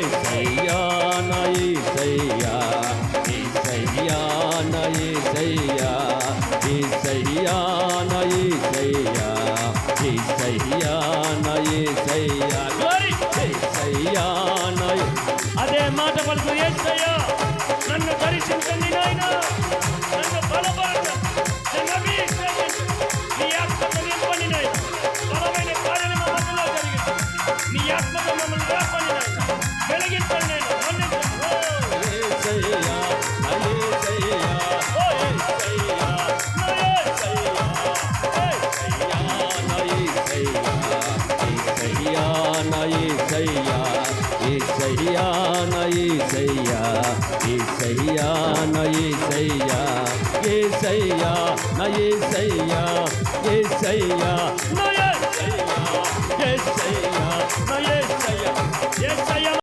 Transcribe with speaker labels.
Speaker 1: యేసయ్యా నా యేసయ్యా యేసయ్యా నా యేసయ్యా యేసయ్యా నా యేసయ్యా యేసయ్యా నా యేసయ్యా గ్లోరీ యేసయ్యా నా అదే మాట పలుకు యేసయ్యా నన్ను దర్శించండి నాయనా నన్ను బలపరచండి నన్ను అభిషేకించండి నీ ఆత్మతో నింపండి నాయనా బలమైన కార్యాలు మా మధ్యలో జరిగింది నీ ఆత్మతో మమ్మల్ని రాపండి నాయనా వెలిగించండి నేను యేసయ్యా నా యేసయ్యా ఓ యేసయ్యా నా యేసయ్యా యేసయ్యా నా యేసయ్యా యేసయ్యా నా యేసయ్యా యేసయ్యా నా యేసయ్యా యేసయ్యా నా యేసయ్యా యేసయ్యా నా యేసయ్యా యేసయ్యా నా యేసయ్యా యేసయ్యా